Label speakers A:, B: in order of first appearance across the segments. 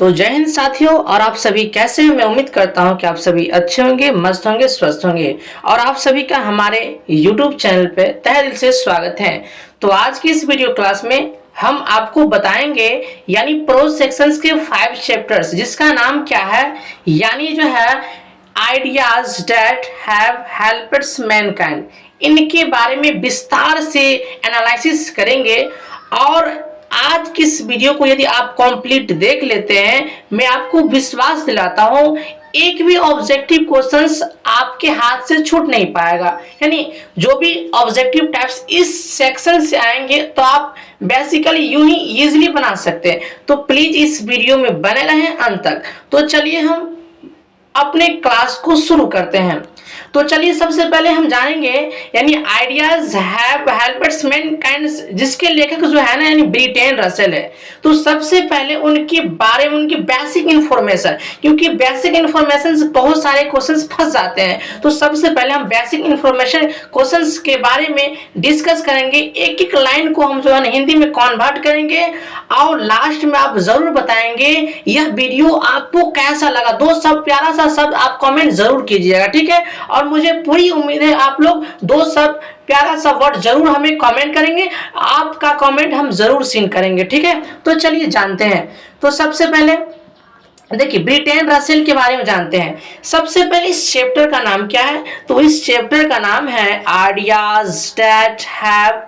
A: तो जय हिंद साथियों, और आप सभी कैसे हैं। मैं उम्मीद करता हूं कि आप सभी अच्छे होंगे, मस्त होंगे, स्वस्थ होंगे। और आप सभी का हमारे YouTube चैनल पे तहे दिल से स्वागत है। तो आज की इस वीडियो क्लास में हम आपको बताएंगे यानी प्रोज सेक्शंस के 5 चैप्टर्स, जिसका नाम क्या है, यानी जो है ideas that have helped Mankind. इनके बारे में विस्तार से एनालिसिस करेंगे। और आज की इस वीडियो को यदि आप कंप्लीट देख लेते हैं, मैं आपको विश्वास दिलाता हूं एक भी ऑब्जेक्टिव क्वेश्चंस आपके हाथ से छूट नहीं पाएगा। यानी जो भी ऑब्जेक्टिव टाइप्स इस सेक्शन से आएंगे तो आप बेसिकली यूं ही इजीली बना सकते हैं। तो प्लीज इस वीडियो में बने रहें अंत तक। तो चलिए हम अपने क्लास को शुरू करते हैं। तो चलिए सबसे पहले हम जानेंगे यानी आइडियाज हैव हेल्प्ड मैनकाइंड, जिसके लेखक जो है ना यानी ब्रिटेन रसेल है। तो सबसे पहले उनके बारे में उनकी बेसिक इंफॉर्मेशन, क्योंकि बेसिक इंफॉर्मेशन से बहुत सारे क्वेश्चंस फंस जाते हैं। तो सबसे पहले हम बेसिक इंफॉर्मेशन क्वेश्चंस के बारे में डिस्कस करेंगे। एक एक लाइन को हम जो है हिंदी में कन्वर्ट करेंगे और लास्ट में आप जरूर बताएंगे यह वीडियो आपको कैसा लगा। दो सब प्यारा सा शब्द आप कमेंट जरूर कीजिएगा, ठीक है। और मुझे पूरी उम्मीद है आप लोग दो सब प्यारा सा वर्ड जरूर हमें कमेंट करेंगे। आपका कमेंट हम जरूर सीन करेंगे, ठीक है। तो चलिए जानते हैं। तो सबसे पहले देखिए ब्रिटेन रसेल के बारे में जानते हैं। सबसे पहले इस चैप्टर का नाम क्या है, तो इस चैप्टर का नाम है ideas that have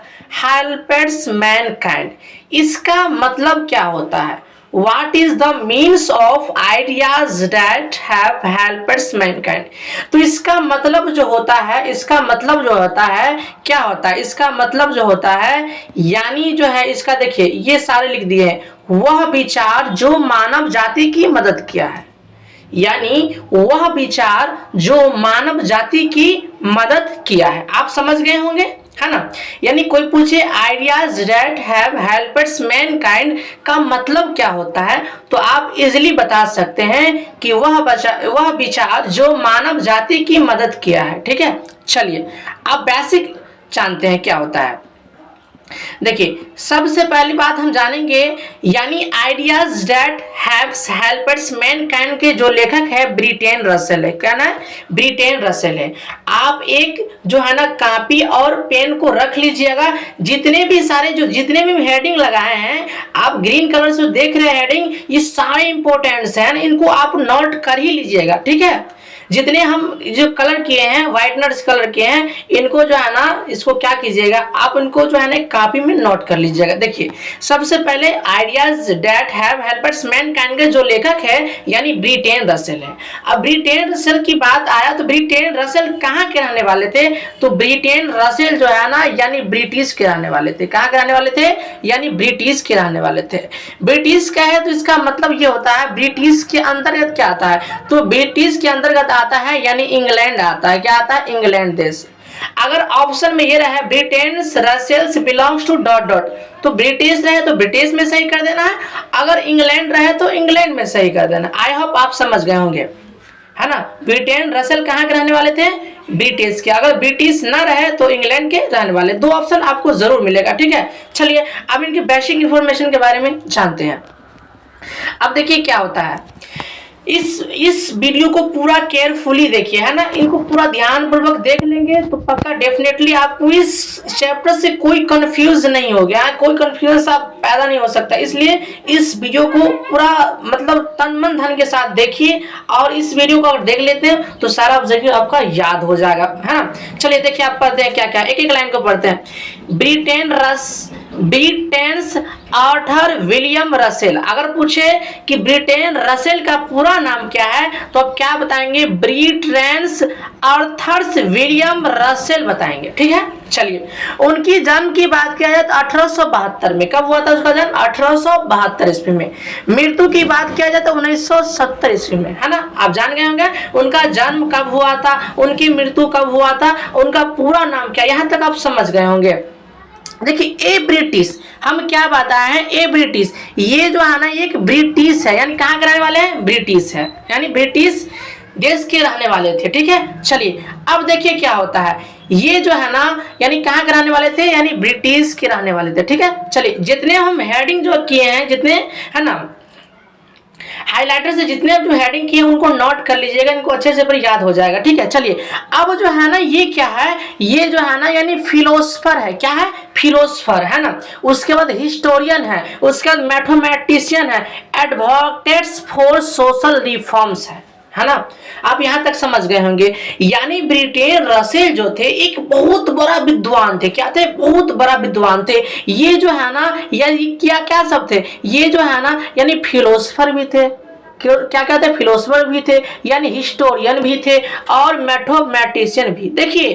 A: helped Mankind. इसका मतलब क्या होता है, What is the means of ideas that have helped mankind? तो इसका मतलब जो होता है, इसका मतलब जो होता है क्या होता है, इसका मतलब जो होता है यानी जो है इसका देखिए ये सारे लिख दिए हैं, वह विचार जो मानव जाति की मदद किया है। यानी वह विचार जो मानव जाति की मदद किया है। आप समझ गए होंगे, है ना। यानी कोई पूछे ideas that have helped Mankind का मतलब क्या होता है, तो आप इजीली बता सकते हैं कि वह विचार जो मानव जाति की मदद किया है, ठीक है। चलिए अब बेसिक जानते हैं क्या होता है। देखिए सबसे पहली बात हम जानेंगे यानी ideas that have helped Mankind के जो लेखक है ब्रिटेन रसेल है। क्या ना, ब्रिटेन रसेल है। आप एक जो है ना कॉपी और पेन को रख लीजिएगा। जितने भी हेडिंग लगाए हैं आप ग्रीन कलर से देख रहे हैं हेडिंग, ये सारे इंपॉर्टेंट्स हैं, इनको आप नोट कर ही लीजिएगा, ठीक है। जितने हम जो कलर किए हैं व्हाइटनर कलर किए हैं, इनको जो है ना इसको क्या कीजिएगा, आप इनको जो है ना कॉपी में नोट कर लीजिएगा। देखिए सबसे पहले ideas that have helped Mankind के जो लेखक है यानी ब्रिटेन रसेल है। अब ब्रिटेन रसेल की बात आया तो ब्रिटेन रसेल कहाँ के रहने वाले थे, तो ब्रिटेन रसेल जो है ना यानी ब्रिटिश के रहने वाले थे। कहाँ के रहने वाले थे, यानी ब्रिटिश के रहने वाले थे। ब्रिटिश का है तो इसका मतलब ये होता है ब्रिटिश के अंतर्गत क्या आता है, तो ब्रिटिश के अंतर्गत आता है यानी इंग्लैंड आता है। क्या आता है, इंग्लैंड देश। अगर ऑप्शन में ये रहे Britain Russell's belongs to dot dot, तो ब्रिटिश रहे तो ब्रिटिश में सही कर देना है, अगर इंग्लैंड रहे तो इंग्लैंड में सही कर देना। आई होप आप समझ गए होंगे, है ना। ब्रिटेन रसेल कहाँ के रहने वाले थे, ब्रिटिश के। अगर ब्रिटिश ना रहे तो इंग्लैंड के रहने वाले। दो ऑप्शन आपको जरूर मिलेगा, ठीक है। चलिए अब इनके बेसिक इंफॉर्मेशन के बारे में जानते हैं। अब देखिए क्या होता है, इस वीडियो को पूरा केयरफुली देखिए, है ना। इनको पूरा ध्यान पूर्वक देख लेंगे तो पक्का डेफिनेटली आपको इस चैप्टर से कोई कंफ्यूज नहीं हो गया, कोई कंफ्यूजन आप पैदा नहीं हो सकता। इसलिए इस वीडियो को पूरा मतलब तन मन धन के साथ देखिए, और इस वीडियो को अगर देख लेते हैं तो सारा ऑब्जेक्टिव आपका याद हो जाएगा, है ना। चलिए देखिए आप पढ़ते हैं क्या क्या, एक एक लाइन को पढ़ते हैं। Britain's Arthur William Russell. अगर पूछे कि ब्रिटेन रसेल का पूरा नाम क्या है तो आप क्या बताएंगे, ब्रिटेन्स आर्थर विलियम रसेल बताएंगे, ठीक है। चलिए उनकी जन्म की बात किया जाए तो 1872 में। कब हुआ था उसका जन्म, 1872 ईस्वी में। मृत्यु की बात किया जाए तो 1970 ईस्वी में, है ना। आप जान गए होंगे उनका जन्म कब हुआ था, उनकी मृत्यु कब हुआ था, उनका पूरा नाम क्या, यहाँ तक आप समझ गए होंगे। देखिए ए ब्रिटिश, हम क्या बताए हैं, ए ब्रिटिश, ये जो है ना एक ब्रिटिश है, यानी कहाँ के रहने वाले हैं, ब्रिटिश है, यानी ब्रिटिश देश के रहने वाले थे, ठीक है। चलिए अब देखिए क्या होता है, ये जो है ना यानी कहाँ के रहने वाले थे, यानी ब्रिटिश के रहने वाले थे, ठीक है। चलिए जितने हम हेडिंग जो किए हैं, जितने है ना हाइलाइटर से जितने जो हेडिंग किए उनको नोट कर लीजिएगा, इनको अच्छे से पर याद हो जाएगा, ठीक है। चलिए अब जो है ना ये क्या है, ये जो है ना यानी फिलोसफर है, क्या है, फिलोसफर है ना। उसके बाद हिस्टोरियन है, उसके बाद मैथमेटिशियन है, एडवोकेट्स फॉर सोशल रिफॉर्म्स है ना। आप यहां तक समझ गए होंगे। यानी ब्रिटेन रसेल जो थे एक बहुत बड़ा विद्वान थे, क्या थे, बहुत बड़ा विद्वान थे। ये जो है ना यानी क्या क्या सब थे, ये जो है ना यानी फिलोसफर भी थे, क्या कहते हैं, फिलोसफर भी थे, यानी हिस्टोरियन भी थे और मैथमेटिशियन भी। देखिए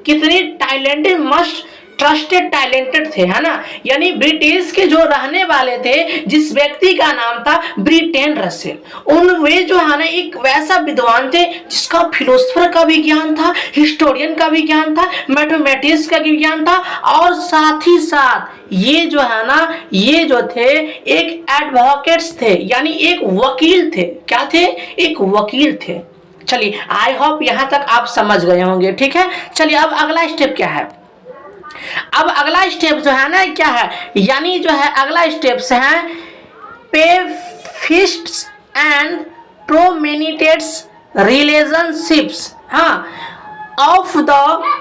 A: कितने टैलेंटेड, मस्ट ट्रस्टेड टैलेंटेड थे, है ना। यानी ब्रिटिश के जो रहने वाले थे, जिस व्यक्ति का नाम था ब्रिटेन रसेल, उन वे जो है ना एक वैसा विद्वान थे जिसका फिलोसफर का भी ज्ञान था, हिस्टोरियन का भी ज्ञान था, मैथमेटिक्स का भी ज्ञान था, और साथ ही साथ ये जो है ना ये जो थे एक एडवोकेट्स थे, यानी एक वकील थे। क्या थे, एक वकील थे। चलिए आई होप यहां तक आप समझ गए होंगे, ठीक है। चलिए अब अगला स्टेप क्या है, अब अगला स्टेप जो है ना क्या है, यानी जो है अगला स्टेप्स है पेफिस्ट्स एंड प्रोमिनेटेड्स रिलेशनशिप्स, हाँ, ऑफ द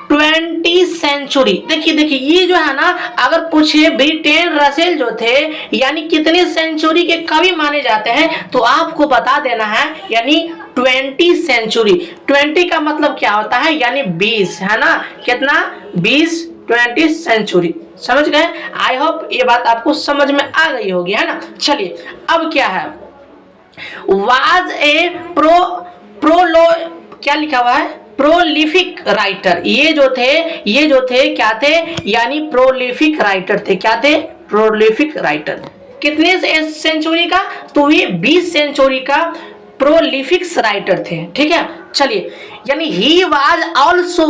A: 20th सेंचुरी। देखिए देखिए ये जो है ना अगर पूछे ब्रिटेन रसेल जो थे यानी कितने सेंचुरी के कवि माने जाते हैं, तो आपको बता देना है यानी 20th सेंचुरी। 20 का मतलब क्या होता है, यानी 20, है ना, कितना, 20, 20th सेंचुरी। समझ गए। आई होप ये बात आपको समझ में आ गई होगी, है ना। चलिए अब क्या है, वाज ए प्रोलो, क्या लिखा हुआ है, प्रोलिफिक राइटर। ये जो थे क्या थे, यानी प्रोलिफिक राइटर थे, क्या थे, प्रोलिफिक राइटर। कितने सेंचुरी का, तो ये 20 सेंचुरी का प्रोलिफिक राइटर थे, ठीक है। चलिए यानी he was also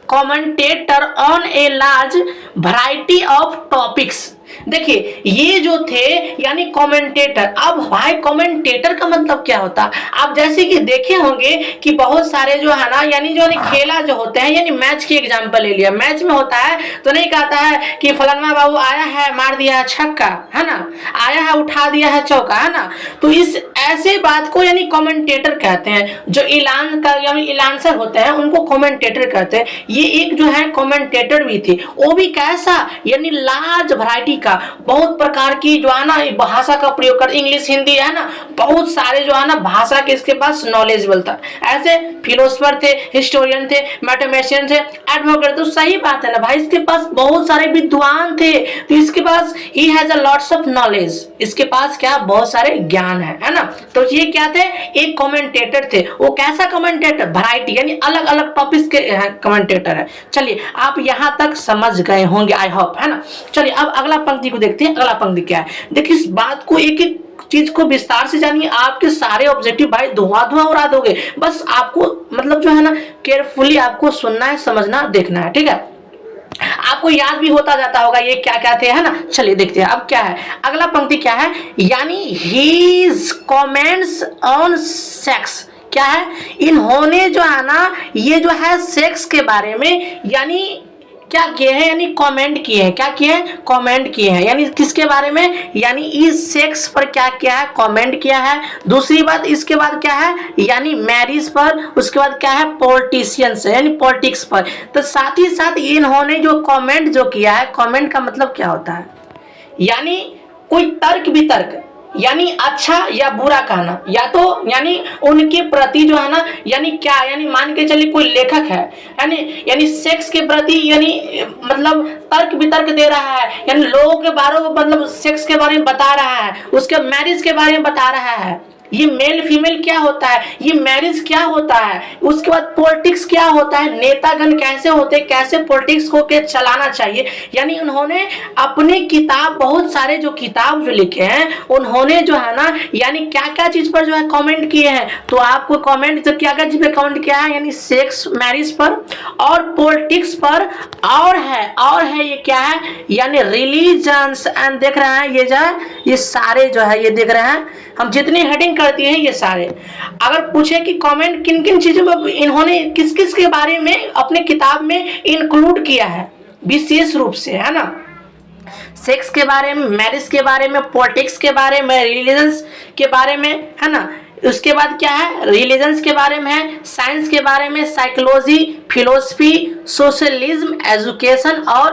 A: commentator on a large variety of topics. देखिए ये जो थे यानी कमेंटेटर। अब भाई कमेंटेटर का मतलब क्या होता, आप जैसे कि देखे होंगे कि बहुत सारे जो है ना यानी जो खेला जो होते हैं, यानी मैच की एग्जांपल ले लिया, मैच में होता है तो नहीं कहता है कि फलाना बाबू आया है मार दिया है छक्का, है ना, आया है उठा दिया है चौका, है ना। तो इस ऐसे बात को यानी कमेंटेटर कहते हैं। जो ऐलान का यानी ऐलानसर होते हैं उनको कमेंटेटर कहते हैं। ये एक जो है कमेंटेटर भी थे, वो भी कैसा, यानी लार्ज वैरायटी का, बहुत प्रकार की जो है ना भाषा का प्रयोग कर, इंग्लिश हिंदी, है ना, बहुत सारे जो है ना भाषा के इसके पास नॉलेजेबल था। ऐसे फिलोसफर थे, हिस्टोरियन थे, मैथमेटिशियन थे, एडवोकेट। तो सही बात है ना भाई, इसके पास बहुत सारे विद्वान थे, तो इसके पास ही has a lots of knowledge, इसके पास क्या बहुत सारे ज्ञान है ना। तो ये क्या थे, एक कमेंटेटर थे। वो कैसा कमेंटेटर, वैरायटी यानी अलग अलग टॉपिक्स के कमेंटेटर है। चलिए आप यहां तक समझ गए होंगे आई होप, है ना। चलिए अब अगला पंक्ति को देखते हैं। अगला पंक्ति क्या है, देखिए इस बात को एक एक चीज को विस्तार से जानिए, आपके सारे ऑब्जेक्टिव भाई धुआं उड़ा दोगे। बस आपको मतलब जो है ना केयरफुली आपको सुनना है, समझना, देखना है, ठीक है। आपको याद भी होता जाता होगा ये क्या क्या थे, है ना। चलिए देखते हैं अब क्या है, अगला पंक्ति क्या है, यानी हीज कमेंट्स ऑन सेक्स। क्या है, इन्होंने जो है ना ये जो है सेक्स के बारे में यानी क्या किए हैं, यानी कमेंट किए हैं। क्या किए हैं, कमेंट किए हैं। यानी किसके बारे में, यानी इस सेक्स पर क्या किया है, कमेंट किया है। दूसरी बात इसके बाद क्या है, यानी मैरिज पर, उसके बाद क्या है, पॉलिटिशियंस यानी पॉलिटिक्स पर। तो साथ ही साथ इन्होंने जो कमेंट जो किया है, कमेंट का मतलब क्या होता है, यानी कोई तर्क वितर्क, यानी अच्छा या बुरा कहना, या तो यानी उनके प्रति जो है ना यानी क्या, यानी मान के चलिए कोई लेखक है यानी सेक्स के प्रति यानी मतलब तर्क वितर्क दे रहा है, यानी लोगों के बारे में मतलब सेक्स के बारे में बता रहा है, उसके मैरिज के बारे में बता रहा है, ये मेल फीमेल क्या होता है, ये मैरिज क्या होता है, उसके बाद पॉलिटिक्स क्या होता है, नेतागण कैसे होते हैं, कैसे पॉलिटिक्स को के चलाना चाहिए। यानी उन्होंने अपनी किताब, बहुत सारे जो किताब जो लिखे हैं उन्होंने जो है ना यानी क्या क्या चीज पर जो है कमेंट किए हैं। तो आपको कमेंट तो क्या क्या चीज पर कमेंट किया है, यानी सेक्स मैरिज पर और पॉलिटिक्स पर, और है ये क्या है, यानी रिलीजन्स एंड देख रहे हैं ये जो है ये सारे जो है ये देख रहे हैं हम जितनी हेडिंग करती हैं ये सारे। अगर पूछे कि कमेंट किन किन चीजों पर इन्होंने किस किस के बारे में अपने किताब में इंक्लूड किया है विशेष रूप से, है ना, सेक्स के बारे में, मैरिज के बारे में, पॉलिटिक्स के बारे में, रिलीजन्स के बारे में, है ना। उसके बाद क्या है, रिलीजन्स के बारे में है, साइंस के बारे में, साइकोलॉजी, फिलोसफी, सोशलिज्म, एजुकेशन और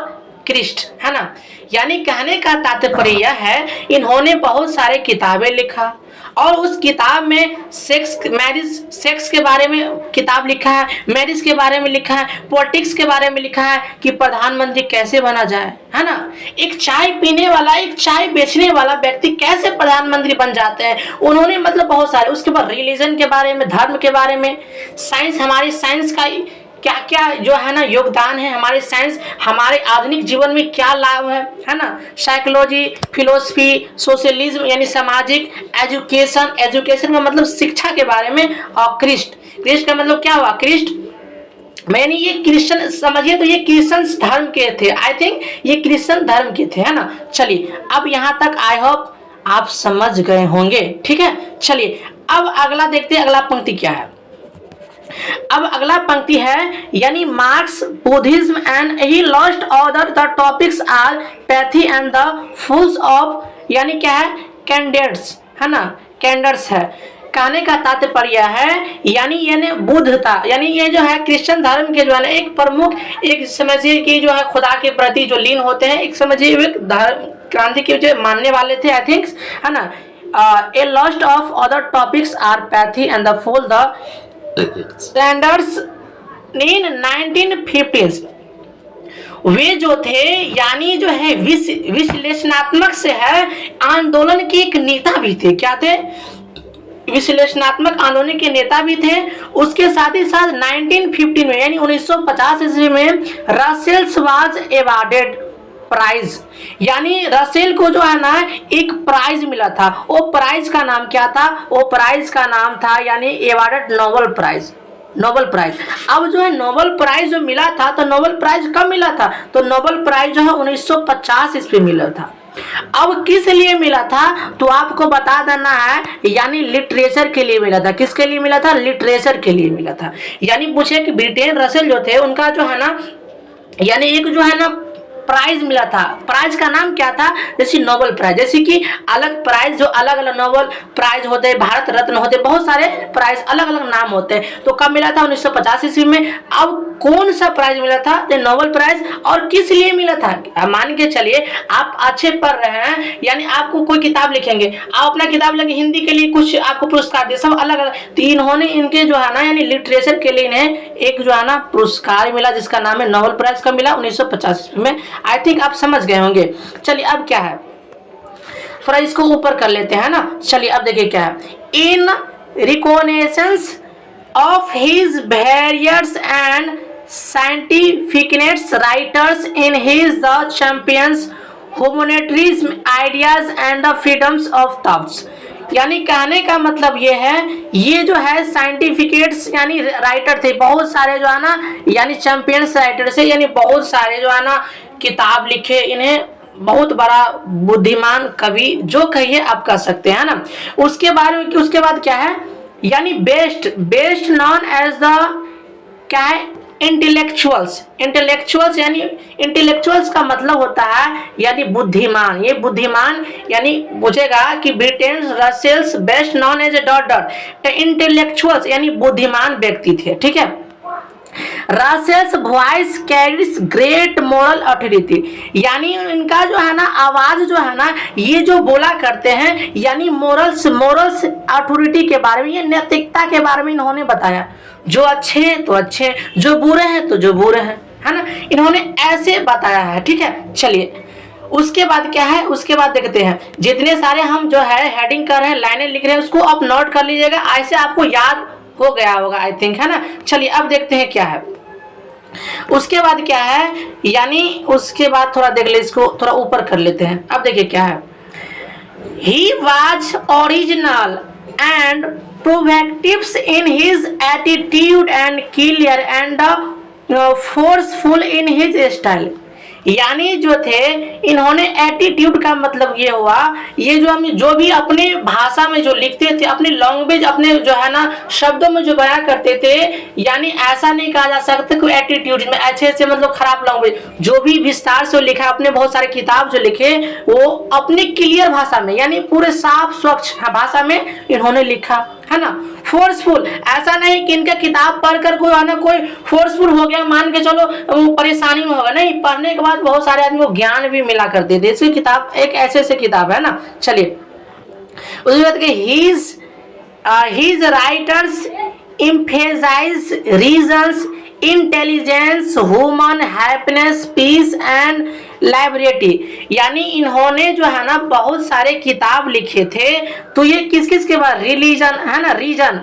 A: क्रिस्ट, है ना। यानी कहने का तात्पर्य यह है इन्होंने बहुत सारे किताबें लिखा और उस किताब में सेक्स के बारे में किताब लिखा है, मैरिज के बारे में लिखा है, पॉलिटिक्स के बारे में लिखा है कि प्रधानमंत्री कैसे बना जाए, है ना। एक चाय पीने वाला, एक चाय बेचने वाला व्यक्ति कैसे प्रधानमंत्री बन जाते हैं, उन्होंने मतलब बहुत सारे। उसके बाद रिलीजन के बारे में, धर्म के बारे में, साइंस, हमारी साइंस का क्या क्या जो है ना योगदान है, हमारे साइंस हमारे आधुनिक जीवन में क्या लाभ है ना। साइकोलॉजी, फिलोसफी, सोशलिज्म यानी सामाजिक, एजुकेशन, एजुकेशन का मतलब शिक्षा के बारे में, और क्रिस्ट का मतलब क्या हुआ, क्रिस्ट मैंने ये क्रिश्चियन समझिए तो ये क्रिश्चियन धर्म के थे, आई थिंक ये क्रिश्चियन धर्म के थे, है ना। चलिए अब यहाँ तक आई होप आप समझ गए होंगे, ठीक है। चलिए अब अगला देखते हैं, अगला पंक्ति क्या है। अब अगला पंक्ति है यानी Marx, Buddhism and he lost order the topics are pathy and the fools of, यानी क्या है, कैंडिडेट्स, है ना, कैंडर्स है। कहने का तात्पर्य है यानी बुद्धता, यानी ये जो है क्रिश्चियन धर्म के जो है ना एक प्रमुख, एक समझिए कि जो है खुदा के प्रति जो लीन होते हैं, एक समझिए एक धर्म क्रांति के जो मानने वाले थे, आई थिंक, है ना। A lost of other topics are pathy and the fool the standards in 1950s। वे जो थे यानी जो है विश्लेषणात्मक से है आंदोलन के एक नेता भी थे। क्या थे, विश्लेषणात्मक आंदोलन के नेता भी थे। उसके साथ ही साथ 1915 में यानी 1950 ईस्वी में रसेल्स वाज अवार्डेड प्राइज, यानी रसेल को जो है ना एक प्राइज मिला था। वो प्राइज का नाम क्या था, वो प्राइज का नाम था यानी awarded Nobel prize, Nobel prize. अब जो है नोबेल प्राइज जो मिला था, तो नोबेल प्राइज कब मिला था, तो नोबेल प्राइज जो है 1950 ईस्वी मिला था। अब किस लिए मिला था तो आपको बता देना है, यानी लिटरेचर के लिए मिला था। किसके लिए मिला था, लिटरेचर के लिए मिला था। यानी पूछे कि ब्रिटेन रसेल जो थे उनका जो है ना यानी एक जो है ना प्राइज मिला था। प्राइज का नाम क्या था, जैसे नोबेल प्राइज, जैसे कि अलग प्राइज जो अलग अलग नोबेल प्राइज होते हैं, भारत रत्न होते हैं, बहुत सारे प्राइज अलग अलग नाम होते हैं। तो कब मिला था, 1950 ईस्वी में। अब कौन सा प्राइज मिला था, नोबेल प्राइज, और किस लिए मिला था। मान के चलिए आप अच्छे पढ़ रहे हैं, यानी आपको कोई किताब लिखेंगे, आप अपना किताब लेंगे, हिंदी के लिए कुछ आपको पुरस्कार दिए, सब अलग अलग, तो इन्होंने इनके जो है ना यानी लिटरेचर के लिए इन्हें एक जो है ना पुरस्कार मिला जिसका नाम है नोबेल प्राइज। का मिला 1950 ईस्वी में। आई थिंक आप समझ गए होंगे। चलिए अब क्या है, थोड़ा इसको ऊपर कर लेते हैं ना। चलिए अब देखिए क्या है, in recognitions of his various and scientificness writers in his the champions humanities ideas and the freedoms of thoughts. यानी कहने का मतलब ये है, ये जो है साइंटिफिकेट्स यानी राइटर थे बहुत सारे जो है ना, यानी चैंपियंस राइटर से, यानी बहुत सारे जो है ना किताब लिखे, इन्हें बहुत बड़ा बुद्धिमान कवि जो कहिए आप कह सकते हैं ना। उसके बारे में, उसके बाद क्या है, यानी बेस्ट नॉन एज द क्या है, इंटेलेक्चुअल्स यानी इंटेलेक्चुअल्स का मतलब होता है यानी बुद्धिमान। ये बुद्धिमान यानी पूछेगा कि Britain Russell's best known as dot intellectuals यानी बुद्धिमान व्यक्ति थे, ठीक है। Russell's voice carries great moral authority, यानी इनका जो है ना आवाज जो है ना ये जो बोला करते हैं यानी मोरल्स अथॉरिटी के बारे में, ये नैतिकता के बारे में इन्होंने बताया। जो अच्छे हैं तो अच्छे, जो बुरे हैं तो जो बुरे हैं, है ना, इन्होंने ऐसे बताया है, ठीक है। चलिए उसके बाद क्या है, उसके बाद देखते हैं, जितने सारे हम जो है हेडिंग कर रहे हैं, लाइनें लिख रहे हैं, उसको आप नोट कर लीजिएगा, ऐसे आपको याद हो गया होगा आई थिंक, है ना। चलिए अब देखते हैं क्या है, उसके बाद क्या है, यानी उसके बाद थोड़ा देख ले, इसको थोड़ा ऊपर कर लेते हैं। अब देखिए क्या है, he was original and provocatives in his attitude and clear and forceful in his style. यानी जो थे इन्होंने एटीट्यूड का मतलब ये हुआ, ये जो हम जो भी अपने भाषा में जो लिखते थे, अपनी लैंग्वेज अपने जो है ना शब्दों में जो बयां करते थे, यानी ऐसा नहीं कहा जा सकता कि एटीट्यूड में अच्छे से मतलब खराब लैंग्वेज, जो भी विस्तार से लिखा, अपने बहुत सारे किताब जो लिखे वो अपनी क्लियर भाषा में यानी पूरे साफ स्वच्छ भाषा में इन्होंने लिखा, है ना। फोर्सफुल, ऐसा नहीं कि इनका किताब पढ़कर कोई है ना कोई फोर्सफुल हो गया, मान के चलो वो परेशानी में होगा, नहीं, पढ़ने के बाद बहुत सारे आदमी को ज्ञान भी मिला करते थे। इसकी किताब एक ऐसे किताब है ना। चलिए उसके बाद his writers emphasize reasons, intelligence, human happiness, peace and liberty, यानी इन्होंने जो है ना बहुत सारे किताब लिखे थे। तो ये किस किस के बारे, रिलीजन है ना, रीजन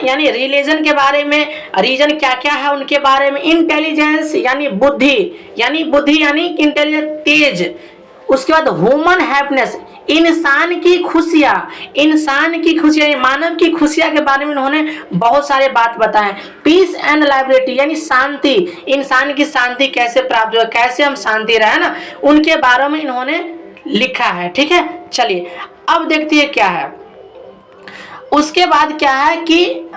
A: यानी रिलीजन के बारे में, रीजन क्या क्या है उनके बारे में, इंटेलिजेंस यानी बुद्धि यानी इंटेलिजेंस तेज, उसके बाद ह्यूमन हैप्पीनेस इंसान की खुशियां मानव की खुशियां के बारे में इन्होंने बहुत सारे बात बताए। पीस एंड लाइब्रेटी यानी शांति, इंसान की शांति कैसे प्राप्त हो, कैसे हम शांति रहे ना, उनके बारे में इन्होंने लिखा है। ठीक है, चलिए अब देखते हैं क्या है। उसके बाद क्या है कि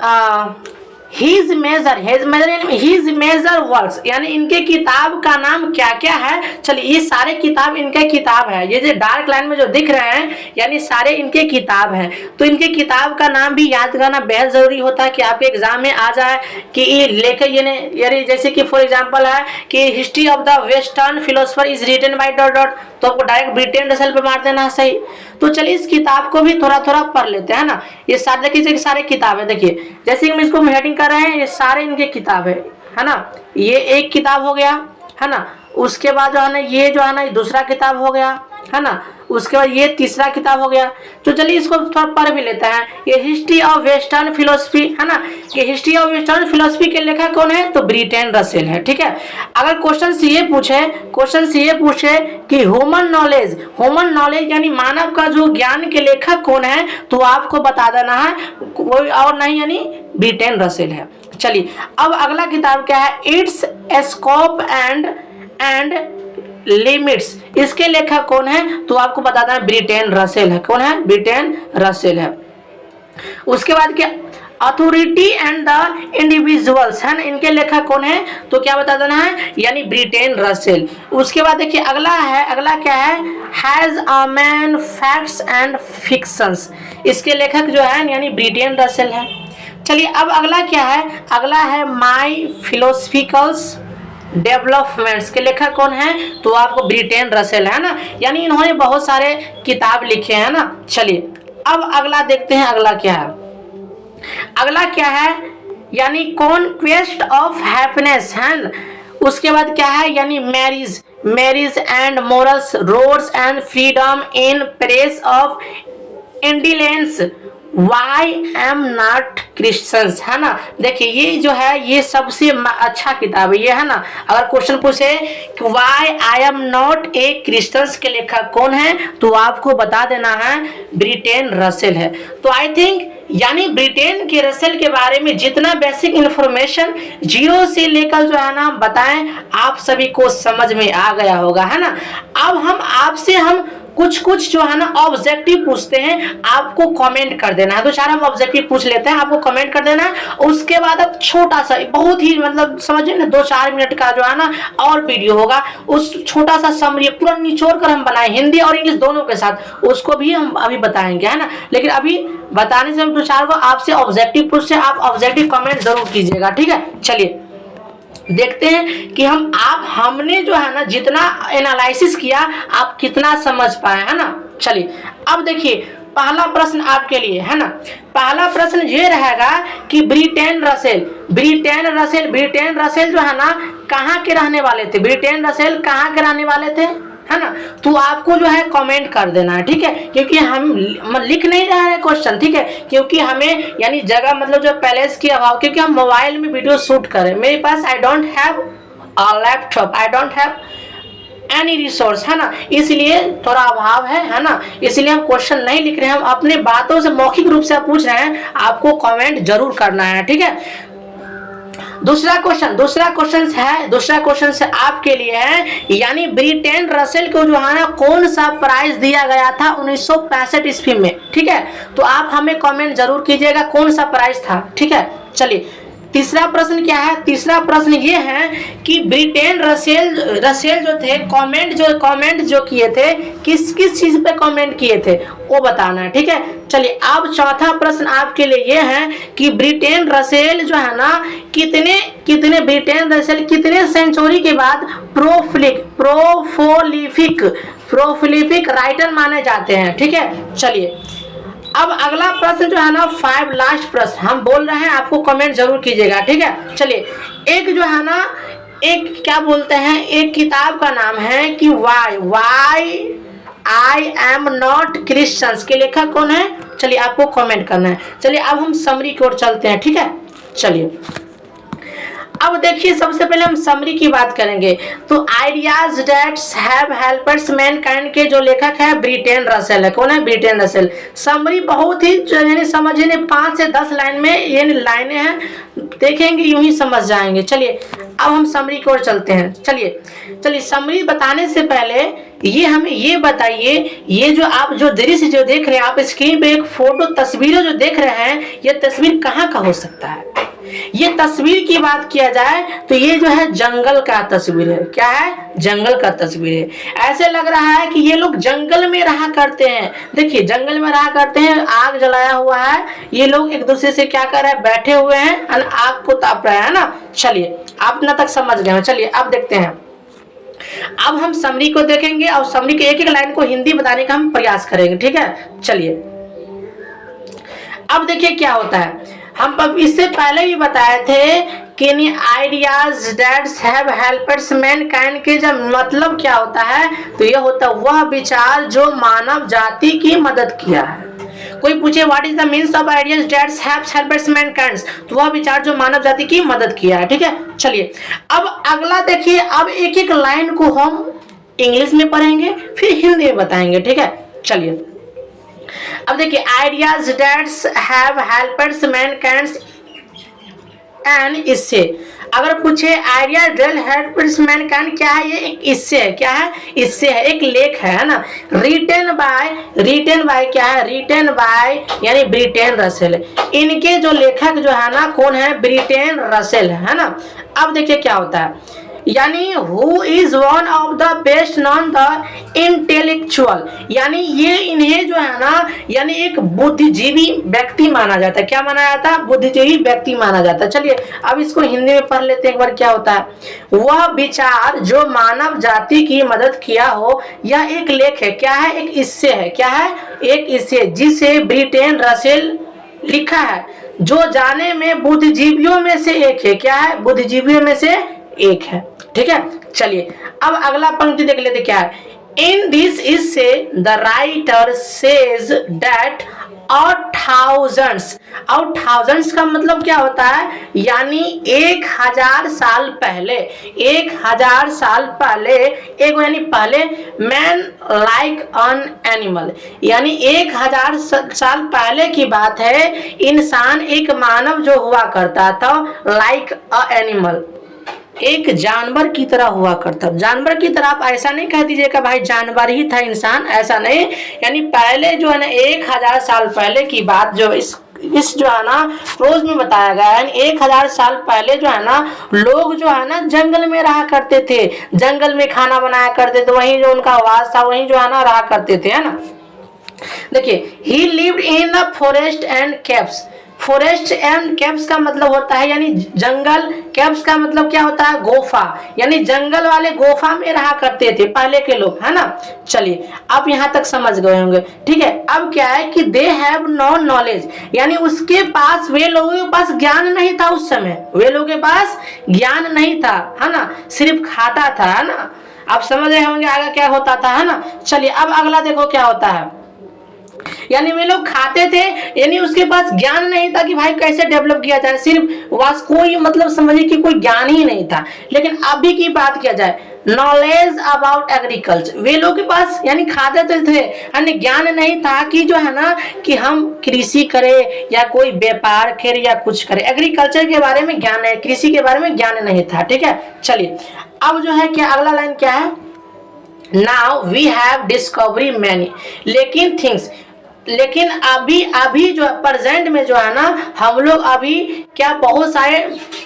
A: His मेजर वर्क्स, यानी इनके किताब का नाम क्या क्या है। चलिए ये सारे किताब इनके किताब है, ये जो डार्क लाइन में जो दिख रहे हैं यानी सारे इनके किताब हैं। तो इनके किताब का नाम भी याद करना बेहद जरूरी होता है कि आपके एग्जाम में आ जाए कि ये लेखक यानी जैसे कि फॉर एग्जांपल है कि history of the western philosopher is written by dot dot, तो आपको डायरेक्ट ब्रिटेन रसेल पे मार देना सही। तो चलिए इस किताब को भी थोड़ा थोड़ा पढ़ लेते हैं ना। ये सारे किताब है, देखिए जैसे कि हम इसको हेडिंग कर रहे हैं, ये सारे इनके किताब है ना। ये एक किताब हो गया, है ना। उसके बाद जो है ना ये जो है ना दूसरा किताब हो गया, है ना। उसके बाद ये तीसरा किताब हो गया। तो चलिए इसको थोड़ा पढ़ भी लेते हैं। ये हिस्ट्री ऑफ वेस्टर्न फिलोसफी, है ना। ये हिस्ट्री ऑफ वेस्टर्न फिलोसफी के लेखक कौन है, तो ब्रिटेन रसेल है। ठीक है, अगर क्वेश्चन से ये पूछे कि ह्यूमन नॉलेज यानी मानव का जो ज्ञान के लेखक कौन है, तो आपको बता देना है कोई और नहीं यानी ब्रिटेन रसेल है। चलिए अब अगला किताब क्या है, इट्स स्कोप एंड लिमिट्स, इसके लेखक कौन है, तो आपको बताना है ब्रिटेन रसेल है। कौन है, ब्रिटेन रसेल है। उसके बाद क्या, अथॉरिटी एंड द इंडिविजुअल्स, है ना, इनके लेखक कौन है, तो क्या बता देना है, यानी ब्रिटेन रसेल। उसके बाद देखिए अगला क्या है, has a man facts and fictions, इसके लेखक जो है यानी ब्रिटेन रसेल है। चलिए अब अगला क्या है, अगला है माई फिलोसफिकल्स डेवलपमेंट्स के लेखक कौन है, तो आपको ब्रिटेन रसेल है ना, यानी इन्होंने बहुत सारे किताब लिखे हैं ना। चलिए अब अगला देखते हैं, अगला क्या है यानी कॉन्क्वेस्ट ऑफ हैप्पीनेस है। उसके बाद क्या है, यानी marriage and morals, roads and freedom in press of indolence, why am not Christians, है ना। देखिए ये जो है ये सबसे अच्छा किताब है ये, है ना। अगर क्वेश्चन पूछे कि why I am not a Christians के लेखक कौन है, तो आपको बता देना है ब्रिटेन रसेल है। तो आई थिंक यानी ब्रिटेन के रसेल के बारे में जितना बेसिक इंफॉर्मेशन जीरो से लेकर जो है ना बताएं, आप सभी को समझ में आ गया होगा, है ना। अब हम आपसे कुछ जो है ना ऑब्जेक्टिव पूछते हैं, आपको कमेंट कर देना है। तो चार हम ऑब्जेक्टिव पूछ लेते हैं, आपको कमेंट कर देना है। उसके बाद अब छोटा सा बहुत ही मतलब समझिए ना 2-4 मिनट का जो है ना और वीडियो होगा, उस छोटा सा समरी पूरा निचोड़ कर हम बनाए हिंदी और इंग्लिश दोनों के साथ, उसको भी हम अभी बताएंगे, है ना। लेकिन अभी बताने से 2-4 को आपसे ऑब्जेक्टिव पूछते हैं, आप ऑब्जेक्टिव कमेंट जरूर कीजिएगा, ठीक है। चलिए देखते हैं कि हमने जो है ना जितना एनालिसिस किया आप कितना समझ पाए, है ना। चलिए अब देखिए पहला प्रश्न आपके लिए, है ना। पहला प्रश्न ये रहेगा कि ब्रिटेन रसेल जो है ना कहाँ के रहने वाले थे, ब्रिटेन रसेल कहाँ के रहने वाले थे, है ना। तो आपको जो है कमेंट कर देना है, ठीक है, क्योंकि हम लिख नहीं रहे हैं क्वेश्चन, ठीक है, क्योंकि हमें यानी जगह मतलब जो पैलेस की अभाव, क्योंकि हम मोबाइल में वीडियो शूट करें, मेरे पास I don't have a laptop, I don't have any resource, है ना, इसलिए थोड़ा अभाव है ना, इसलिए हम क्वेश्चन नहीं लिख रहे हैं, हम अपने बातों से मौखिक रूप से पूछ रहे हैं, आपको कमेंट जरूर करना है, ठीक है। दूसरा क्वेश्चन है आपके लिए है, यानी ब्रिटेन रसेल को जो है ना कौन सा प्राइज दिया गया था 1965 ईस्वी में। ठीक है, तो आप हमें कमेंट जरूर कीजिएगा कौन सा प्राइज था। ठीक है, चलिए तीसरा प्रश्न क्या है। तीसरा प्रश्न ये है कि ब्रिटेन रसेल जो थे कमेंट जो किए थे किस चीज पे कमेंट किए थे वो बताना है। ठीक है, चलिए अब चौथा प्रश्न आपके लिए ये है कि ब्रिटेन रसेल जो है ना कितने सेंचुरी के बाद प्रोलिफिक राइटर माने जाते हैं। ठीक है, चलिए अब अगला प्रश्न जो है ना 5 लास्ट प्रश्न हम बोल रहे हैं, आपको कमेंट जरूर कीजिएगा। ठीक है, चलिए एक जो है ना एक क्या बोलते हैं, एक किताब का नाम है कि why I am not Christians के लेखक कौन है। चलिए आपको कमेंट करना है। चलिए अब हम समरी की ओर चलते हैं। ठीक है, चलिए अब देखिए सबसे पहले हम समरी की बात करेंगे तो ideas that have helpers Mankind के जो लेखक है ब्रिटेन रसेल है। कौन है? Britain Russell. समरी बहुत ही यानी समझिए 5 से 10 लाइन में ये लाइनें हैं, देखेंगे यूं ही समझ जाएंगे। चलिए अब हम समरी की ओर चलते हैं। चलिए समरी बताने से पहले ये हमें ये बताइए, ये जो आप जो दृश्य जो देख रहे हैं आप स्क्रीन पे एक फोटो तस्वीरें जो देख रहे हैं, ये तस्वीर कहाँ का हो सकता है? ये तस्वीर की बात किया जाए तो ये जो है जंगल का तस्वीर है। क्या है? जंगल का तस्वीर है। ऐसे लग रहा है कि ये लोग जंगल में रहा करते हैं। देखिए जंगल में रहा करते हैं, आग जलाया हुआ है, ये लोग एक दूसरे से क्या कर रहे हैं, बैठे हुए हैं और आग को ताप रहे हैं ना। चलिए आप इतना तक समझ गए हैं। चलिए अब देखते हैं, अब हम समरी को देखेंगे और समरी के एक लाइन को हिंदी बताने का हम प्रयास करेंगे। ठीक है, चलिए अब देखिए क्या होता है। हम इससे पहले ही बताए थे कि ideas that have helpers Mankind के जब मतलब क्या होता है तो यह होता है वह विचार जो मानव जाति की मदद किया है। कोई पूछे what is the means of ideas that have helpers Mankind, तो वह विचार जो मानव जाति की मदद किया है। ठीक है, चलिए अब अगला देखिए, अब एक लाइन को हम इंग्लिश में पढ़ेंगे फिर हिंदी में बताएंगे। ठीक है, चलिए अब देखिए ideas that have helpers Mankind and इससे अगर पूछे आइडिया डेल हेल्पर्स मैनकाइंड क्या है, ये एक इससे है। क्या है? इससे है, एक लेख है ना। रिटेन बाय क्या है? रिटेन बाय यानी ब्रिटेन रसेल। इनके जो लेखक जो है ना कौन है? ब्रिटेन रसेल है ना। अब देखिए क्या होता है, यानी who is one of the best known the intellectual, यानी ये इन्हें जो है ना यानी एक बुद्धिजीवी व्यक्ति माना जाता है। क्या माना जाता है? बुद्धिजीवी व्यक्ति माना जाता है। चलिए अब इसको हिंदी में पढ़ लेते हैं एक बार। क्या होता है? वह विचार जो मानव जाति की मदद किया हो, यह एक लेख है। क्या है? एक इससे है। क्या है? एक इससे, जिसे ब्रिटेन रसेल लिखा है, जो जाने में बुद्धिजीवियों में से एक है। क्या है? बुद्धिजीवियों में से एक है। ठीक है, चलिए अब अगला पंक्ति देख लेते क्या है। इन दिस इज से द राइटर सेज दैट और थाउजेंड्स का मतलब क्या होता है? यानी 1000 साल पहले, 1000 साल पहले एक यानी पहले मैन लाइक एन एनिमल, यानी 1000 साल पहले की बात है, इंसान एक मानव जो हुआ करता था लाइक अ एनिमल, एक जानवर की तरह हुआ करता। जानवर की तरह आप ऐसा नहीं कह दीजिएगा भाई जानवर ही था इंसान, ऐसा नहीं। यानी पहले जो है ना 1000 साल पहले की बात जो इस जो है ना रोज में बताया गया है। 1000 साल पहले जो है ना लोग जो है ना जंगल में रहा करते थे, जंगल में खाना बनाया करते थे, वहीं जो उनका आवाज था वहीं जो है ना रहा करते थे, है ना। देखिए ही lived in the forest and caves. Forest and caves का मतलब होता है यानी जंगल, केव्स का मतलब क्या होता है? गुफा, यानी जंगल वाले गुफा में रहा करते थे पहले के लोग, है ना। चलिए आप यहाँ तक समझ गए होंगे। ठीक है, अब क्या है कि दे हैव नो नॉलेज, यानी उसके पास, वे लोगों के पास ज्ञान नहीं था उस समय, वे लोगों के पास ज्ञान नहीं था, है ना, सिर्फ खाता था, है ना। आप समझ रहे होंगे आगे क्या होता था, है ना। चलिए अब अगला देखो क्या होता है। यानी वे लोग खाते थे, यानी उसके पास ज्ञान नहीं था कि भाई कैसे डेवलप किया जाए, सिर्फ वास कोई मतलब समझिए कि कोई ज्ञान ही नहीं था। लेकिन अभी की बात किया जाए, नॉलेज अबाउट एग्रीकल्चर, वे लोग के पास यानी खाते तो थे, यानी ज्ञान नहीं था कि जो है ना कि हम कृषि करें या कोई व्यापार करें या कुछ करें, एग्रीकल्चर के बारे में ज्ञान है, कृषि के बारे में ज्ञान नहीं था। ठीक है, चलिए अब जो है क्या अगला लाइन क्या है, now we have discovery many, लेकिन अभी जो है प्रेजेंट में जो है ना हम लोग अभी क्या बहुत सारे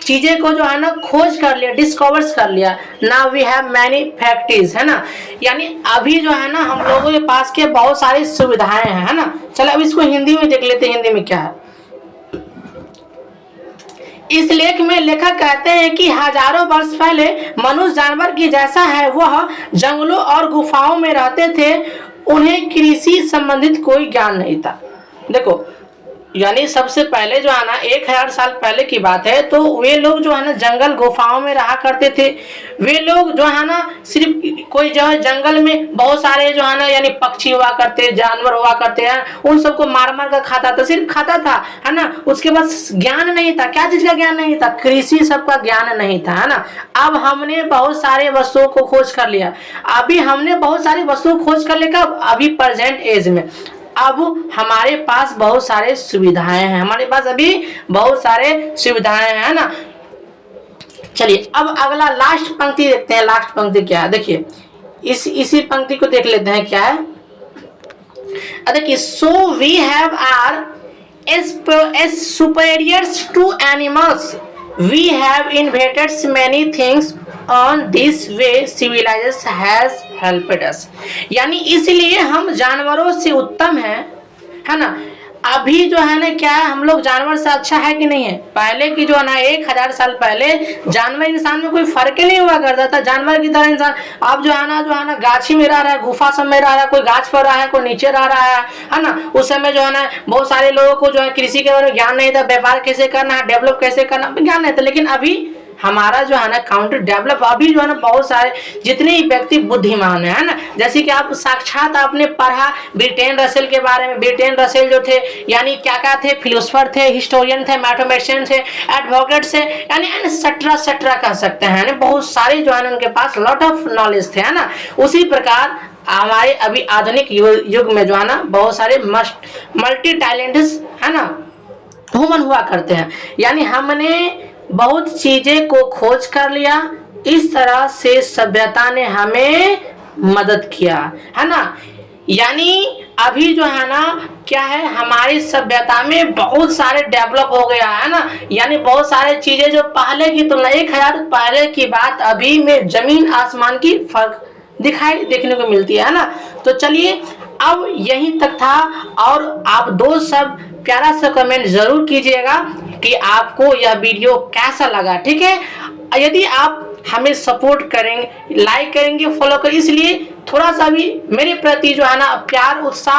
A: चीजें को जो है ना खोज कर लिया, डिस्कवर्स कर लिया। Now we have many factories, है ना, यानी अभी जो है ना हम लोगों के पास के बहुत सारी सुविधाएं हैं, है ना। चलो अब इसको हिंदी में देख लेते हैं, हिंदी में क्या है। इस लेख में लेखक कहते हैं कि हजारों वर्ष पहले मनुष्य जानवर की जैसा है, वह जंगलों और गुफाओं में रहते थे, उन्हें कृषि संबंधित कोई ज्ञान नहीं था। देखो यानी सबसे पहले जो है ना 1000 साल पहले की बात है, तो वे लोग जो है ना जंगल गुफाओं में रहा करते थे। वे लोग जो है ना सिर्फ कोई जो है जंगल में बहुत सारे जो है ना यानी पक्षी हुआ करते, जानवर हुआ करते हैं, उन सबको मार मार कर खाता था, सिर्फ खाता था, है ना। उसके बाद ज्ञान नहीं था, क्या चीज का ज्ञान नहीं था, कृषि सबका ज्ञान नहीं था, है ना। अब हमने बहुत सारे वस्तुओं को खोज कर लिया, अभी हमने बहुत सारी वस्तुओं को खोज कर लिया, अभी प्रेजेंट एज में अब हमारे पास बहुत सारे सुविधाएं हैं, हमारे पास अभी बहुत सारे सुविधाएं हैं ना। चलिए अब अगला लास्ट पंक्ति देखते हैं, लास्ट पंक्ति क्या है, देखिए इसी पंक्ति को देख लेते हैं क्या है। देखिए so we have are as superiors to animals, we have invented many things on this way civilization has helped us, यानी इसलिए हम जानवरों से उत्तम हैं, है ना। अभी जो है ना क्या है, हम लोग जानवर से अच्छा है कि नहीं है। पहले की जो है ना 1000 साल पहले जानवर इंसान में कोई फर्क ही नहीं हुआ करता था, जानवर की तरह इंसान अब जो है ना गाछी में रह रहा है, गुफा सब में रह रहा है, कोई गाछ पर रहा है, कोई नीचे रह रहा है ना। उस समय जो है ना बहुत सारे लोगों को जो है कृषि के बारे में ज्ञान नहीं था, व्यापार कैसे करना है, डेवलप कैसे करना ज्ञान नहीं था। लेकिन अभी हमारा जो है ना काउंटर डेवलप, अभी जो है ना बहुत सारे जितने ही व्यक्ति बुद्धिमान है ना, जैसे कि आप साक्षात आपने पढ़ा ब्रिटेन रसेल के बारे में। ब्रिटेन रसेल जो थे यानी क्या क्या थे, फिलोसफर थे, हिस्टोरियन थे, मैथमेटिशियन थे, एडवोकेट थे, यानी सट्रा कह सकते हैं, यानी बहुत सारे जो है ना उनके पास लॉट ऑफ नॉलेज थे, है ना। उसी प्रकार हमारे अभी आधुनिक युग में जो है ना बहुत सारे मल्टी टैलेंट्स है ना ह्यूमन हुआ करते हैं, यानी हमने बहुत चीजें को खोज कर लिया। इस तरह से सभ्यता ने हमें मदद किया, है ना। यानी अभी जो है ना क्या है, हमारी सभ्यता में बहुत सारे डेवलप हो गया है ना, यानी बहुत सारे चीजें जो पहले की तुलना 1000 पहले की बात अभी में जमीन आसमान की फर्क देखने को मिलती है ना। तो चलिए अब यहीं तक था, और आप दो सब प्यारा सा कमेंट जरूर कीजिएगा कि आपको यह वीडियो कैसा लगा। ठीक है, यदि आप हमें सपोर्ट करेंगे, लाइक करेंगे, फॉलो करेंगे, इसलिए थोड़ा सा भी मेरे प्रति जो है ना प्यार उत्साह